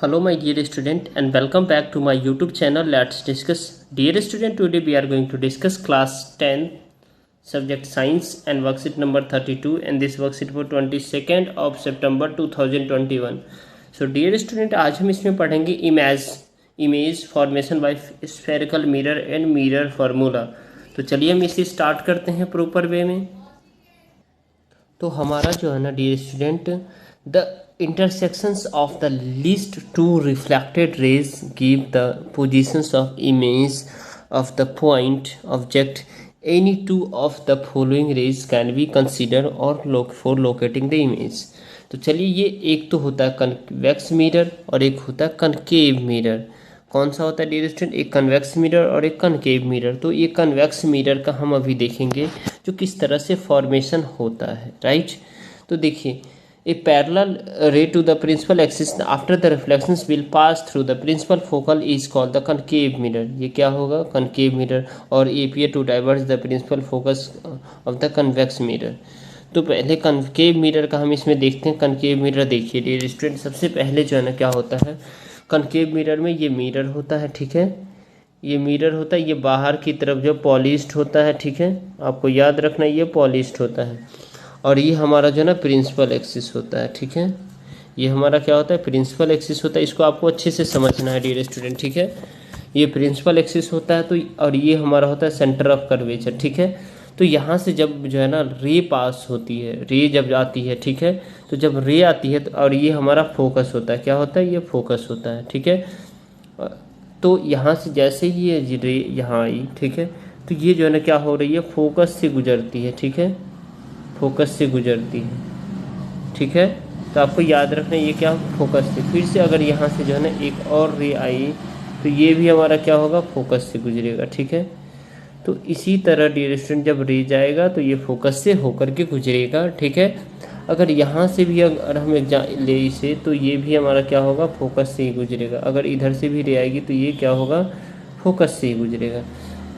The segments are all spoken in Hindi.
Hello my dear student and welcome back to my YouTube channel. Let's discuss. Dear student, today we are going to discuss class 10 subject science and worksheet number 32, and this worksheet for 22nd of September 2021. So dear student, आज हम इसमें पढ़ेंगे image formation by spherical mirror and mirror formula. तो चलिए हम इसे स्टार्ट करते हैं प्रॉपर वे में। तो हमारा जो है ना dear student, the intersections of the least two reflected rays give the positions of image of the point object. Any two of the following rays can be considered or for locating the image. तो चलिए, ये एक तो होता है कन्वेक्स मिरर और एक होता है कनकेव मिरर। कौन सा होता है डियर स्टूडेंट? एक कन्वेक्स मिरर और एक कनकेव मिरर। तो ये कन्वेक्स मिरर का हम अभी देखेंगे जो किस तरह से फॉर्मेशन होता है, राइट। तो देखिए, a parallel ray to the principal axis after the reflections will pass through the principal focal is called the concave mirror. ये क्या होगा? concave mirror. और appear to diverge the principal focus of the convex mirror. तो पहले concave mirror का हम इसमें देखते हैं। concave mirror देखिए डियर स्टूडेंट, सबसे पहले जो है ना क्या होता है concave mirror में, ये मिरर होता है, ठीक है। ये मिरर होता है, ये बाहर की तरफ जो पॉलिश्ड होता है, ठीक है। आपको याद रखना ये पॉलिश्ड होता है। और ये हमारा जो है ना प्रिंसिपल एक्सिस होता है, ठीक है। ये हमारा क्या होता है? प्रिंसिपल एक्सिस होता है। इसको आपको अच्छे से समझना है डियर स्टूडेंट, ठीक है। ये प्रिंसिपल एक्सिस होता है। तो और ये हमारा होता है सेंटर ऑफ कर्वेचर, ठीक है। तो यहाँ से जब जो है ना रे पास होती है, रे जब आती है, ठीक है। तो जब रे आती है तो और ये हमारा फोकस होता है। क्या होता है? ये फोकस होता है, ठीक है। तो यहाँ से जैसे ही ये रे यहाँ आई, ठीक है, तो ये जो है ना क्या हो रही है? फोकस से गुजरती है, ठीक है। फोकस से गुजरती है, ठीक है। तो आपको याद रखना ये क्या? फोकस से। फिर से अगर यहाँ से जो है ना एक और रे आई तो ये भी हमारा क्या होगा? फोकस से गुजरेगा, ठीक है। तो इसी तरह डियर स्टूडेंट, जब रे जाएगा तो ये फोकस से होकर के गुजरेगा, ठीक है। अगर यहाँ से भी अगर हम ले इसे तो ये भी हमारा क्या होगा? फोकस से ही गुजरेगा। अगर इधर से भी रे आएगी तो ये क्या होगा? फोकस से ही गुजरेगा।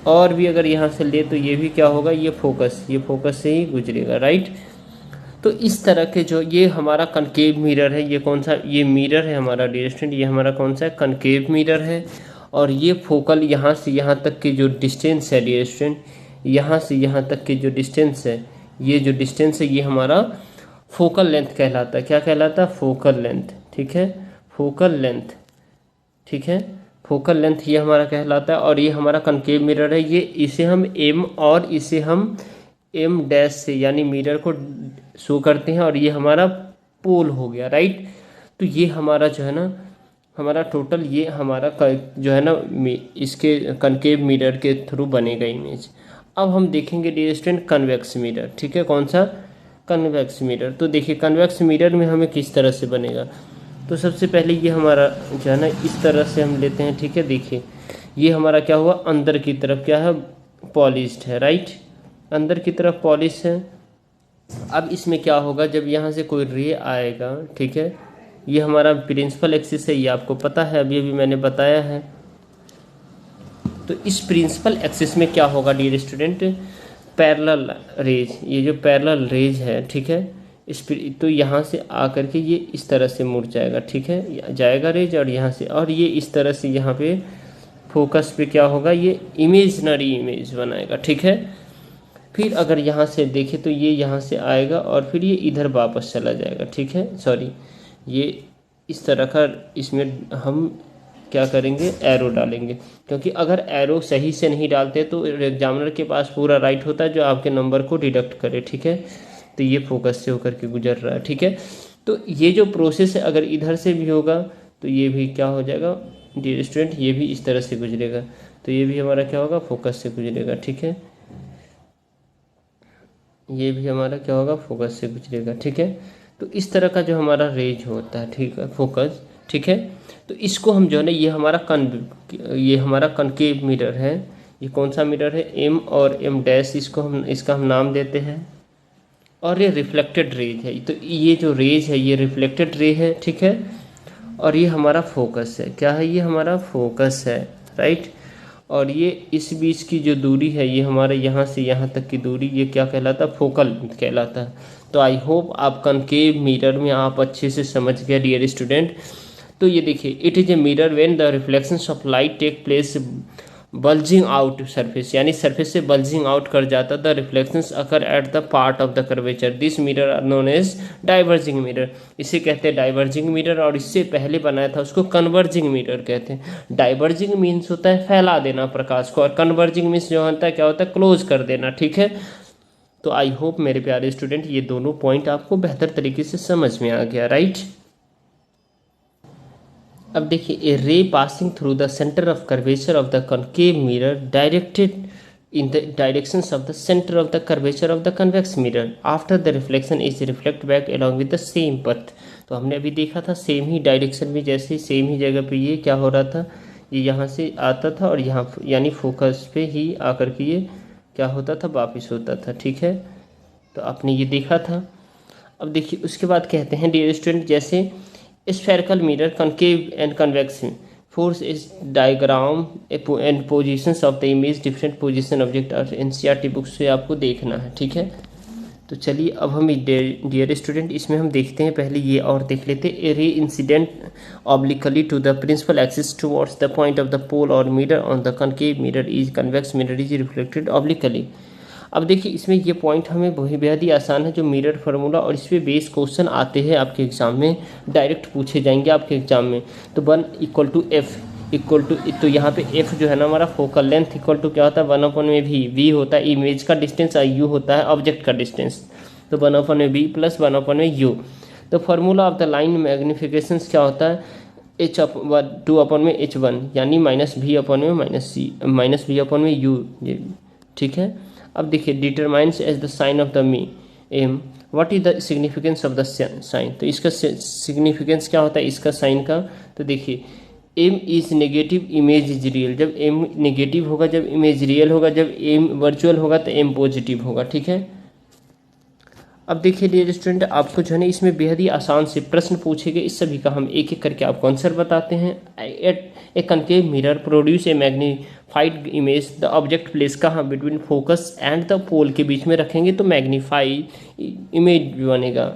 और भी अगर यहाँ से ले तो ये भी क्या होगा? ये फोकस से ही गुजरेगा, राइट। तो इस तरह के जो ये हमारा कनकेव मिरर है, ये कौन सा? ये मिरर है हमारा डियर स्टूडेंट, ये हमारा कौन सा है? कनकेव मिरर है। और ये फोकल यहाँ से यहाँ तक की जो डिस्टेंस है डियर स्टूडेंट, यहाँ से यहाँ तक की जो डिस्टेंस है, ये जो डिस्टेंस है ये हमारा फोकल लेंथ कहलाता है। क्या कहलाता है? फोकल लेंथ, ठीक है। फोकल लेंथ, ठीक है। फोकल लेंथ ये हमारा कहलाता है। और ये हमारा कनकेव मिरर है। ये इसे हम एम और इसे हम एम डैश से यानी मिरर को शो करते हैं। और ये हमारा पोल हो गया, राइट। तो ये हमारा जो है ना हमारा टोटल ये हमारा जो है ना इसके कनकेव मिरर के थ्रू बनेगा इमेज। अब हम देखेंगे डियर स्टूडेंट कन्वेक्स मिरर, ठीक है। कौन सा? Convex mirror. तो देखिए कन्वेक्स मिरर में हमें किस तरह से बनेगा। तो सबसे पहले ये हमारा जो है ना इस तरह से हम लेते हैं, ठीक है। देखिए ये हमारा क्या हुआ? अंदर की तरफ क्या है? पॉलिश्ड है, राइट। अंदर की तरफ पॉलिश है। अब इसमें क्या होगा? जब यहाँ से कोई रे आएगा, ठीक है, ये हमारा प्रिंसिपल एक्सिस है, ये आपको पता है, अभी मैंने बताया है। तो इस प्रिंसिपल एक्सिस में क्या होगा डियर स्टूडेंट? पैरेलल रेज, ये जो पैरेलल रेज है, ठीक है, तो यहाँ से आकर के ये इस तरह से मुड़ जाएगा, ठीक है, जाएगा रेज। और यहाँ से और ये इस तरह से यहाँ पे फोकस पे क्या होगा? ये इमेजनरी इमेज बनाएगा, ठीक है। फिर अगर यहाँ से देखें तो ये यहाँ से आएगा और फिर ये इधर वापस चला जाएगा, ठीक है। सॉरी, ये इस तरह का इसमें हम क्या करेंगे? एरो डालेंगे। क्योंकि अगर एरो सही से नहीं डालते तो एग्जामिनर के पास पूरा राइट होता है जो आपके नंबर को डिडक्ट करे, ठीक है। तो ये फोकस से होकर के गुजर रहा है, ठीक है। तो ये जो प्रोसेस है अगर इधर से भी होगा तो ये भी क्या हो जाएगा डियर स्टूडेंट? ये भी इस तरह से गुजरेगा। तो ये भी हमारा क्या होगा? फोकस से गुजरेगा, ठीक है। ये भी हमारा क्या होगा? फोकस से गुजरेगा, ठीक है। तो इस तरह का जो हमारा रेज होता है, ठीक है, फोकस, ठीक है। तो इसको हम जो है ना ये हमारा कनकेव मिरर है। ये कौन सा मिरर है? एम और एम डैश, इसका हम नाम देते हैं। और ये रिफ्लेक्टेड रेज है। तो ये जो रेज है ये रिफ्लेक्टेड रे है, ठीक है। और ये हमारा फोकस है। क्या है? ये हमारा फोकस है, राइट। और ये इस बीच की जो दूरी है ये हमारे यहाँ से यहाँ तक की दूरी, ये क्या कहलाता है? फोकल कहलाता है। तो आई होप आप कनकेव मिरर में आप अच्छे से समझ गए डियर स्टूडेंट। तो ये देखिए, it is a mirror when the reflections of light take place bulging out surface, यानी सरफेस से बल्जिंग आउट कर जाता, the reflections occur at the part of the curvature, this mirror are known as diverging mirror. इसे कहते हैं डाइवर्जिंग मिरर, और इससे पहले बनाया था उसको कन्वर्जिंग मिरर कहते हैं। डाइवर्जिंग मीन्स होता है फैला देना प्रकाश को, और कन्वर्जिंग मीन्स जो होता है क्या होता है, क्लोज कर देना। ठीक है, तो आई होप मेरे प्यारे स्टूडेंट ये दोनों पॉइंट आपको बेहतर तरीके से समझ में आ गया, राइट। अब देखिए, a ray passing through the centre of curvature of the concave mirror directed in the directions of the center of the curvature of the convex mirror after the reflection is reflect back along with the same path। तो हमने अभी देखा था सेम ही डायरेक्शन में, जैसे सेम ही जगह पे ये क्या हो रहा था, ये यहाँ से आता था और यहाँ यानी फोकस पे ही आकर के ये क्या होता था, वापिस होता था। ठीक है, तो आपने ये देखा था। अब देखिए उसके बाद कहते हैं डियर स्टूडेंट, जैसे spherical mirror concave and convex force is diagram and positions of the image different position object और NCERT बुक से आपको देखना है। ठीक है, तो चलिए अब हम डियर स्टूडेंट इसमें हम देखते हैं, पहले ये और देख लेते हैं। Ray incident obliquely to the principal axis towards the point of the pole और mirror on the concave mirror is convex mirror is reflected obliquely. अब देखिए इसमें ये पॉइंट हमें बेहद ही आसान है, जो मिरर फार्मूला और इस पर बेस क्वेश्चन आते हैं आपके एग्जाम में, डायरेक्ट पूछे जाएंगे आपके एग्जाम में। तो 1 equal to F equal to, तो यहाँ पे एफ जो है ना हमारा फोकल लेंथ इक्वल टू क्या होता है 1/में वी होता है इमेज का डिस्टेंस और यू होता है ऑब्जेक्ट का डिस्टेंस, तो 1/में वी प्लस 1/में यू। तो formula of the line magnification क्या होता है, h/2/में h1 यानी -v/में -v/में u। ठीक है, अब देखिए determines as the sign of the M, what is the significance of the sign. तो इसका सिग्निफिकेंस क्या होता है इसका साइन का, तो देखिए M is negative image is real, जब एम नेगेटिव होगा जब इमेज रियल होगा, जब एम वर्चुअल होगा तो एम पॉजिटिव होगा। ठीक है, अब देखिए डियर स्टूडेंट आपको जो है ना इसमें बेहद ही आसान से प्रश्न पूछे गए, इस सभी का हम एक एक करके आपको आंसर बताते हैं। At a concave mirror produce a magnified image, the object place कहाँ, between focus and the pole के बीच में रखेंगे तो मैग्नीफाइड इमेज बनेगा।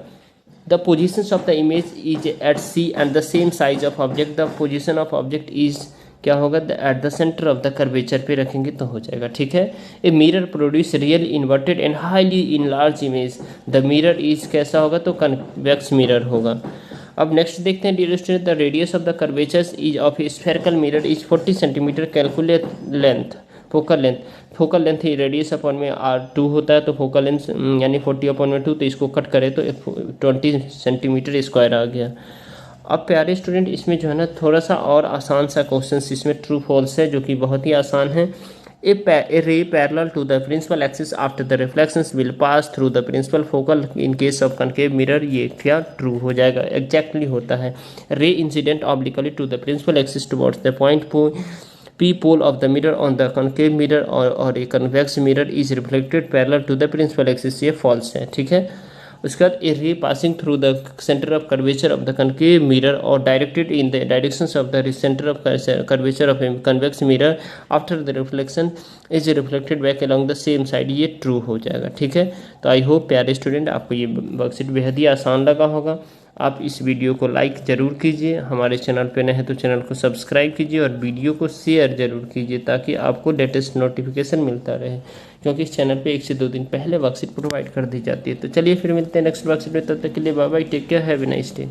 The position of the image is at C and the same size of object, the position of object is क्या होगा at the centre of the curvature पे रखेंगे तो हो जाएगा। ठीक है, a mirror produce real inverted and highly in large image, the mirror is कैसा होगा तो कन्वेक्स मिरर होगा। अब नेक्स्ट देखते हैं dear student, the radius of the curvatures is of a spherical mirror is 40 centimetre, calculate length focal length ही रेडियस अपन में R2 होता है, तो फोकल लेंथ यानी 40/2, तो इसको कट करें तो 20 सेंटीमीटर स्क्वायर आ गया। अब प्यारे स्टूडेंट इसमें जो है ना थोड़ा सा और आसान सा क्वेश्चन इसमें ट्रू फॉल्स है, जो कि बहुत ही आसान है। A ray parallel to the principal axis after the reflections will pass through the principal focal in case of concave mirror, ये क्या ट्रू हो जाएगा, एग्जैक्टली होता है। Ray incident obliquely to the principal axis towards the point P pole of the mirror on the concave mirror or a convex mirror is reflected parallel to the principal axis, ये false है। ठीक है, उसके बाद a ray passing through the centre of curvature of the concave mirror और directed in the directions of the centre of curvature of a convex mirror after the reflection is reflected back along the same side, ये ट्रू हो जाएगा। ठीक है, तो आई होप प्यारे स्टूडेंट आपको ये वर्कशीट बेहद ही आसान लगा होगा। आप इस वीडियो को लाइक ज़रूर कीजिए, हमारे चैनल पे नए हैं तो चैनल को सब्सक्राइब कीजिए और वीडियो को शेयर ज़रूर कीजिए ताकि आपको लेटेस्ट नोटिफिकेशन मिलता रहे, क्योंकि इस चैनल पे 1 से 2 दिन पहले वर्कशीट प्रोवाइड कर दी जाती है। तो चलिए फिर मिलते हैं नेक्स्ट वर्कशीट में, तब तक के लिए bye bye, take care, have a nice day.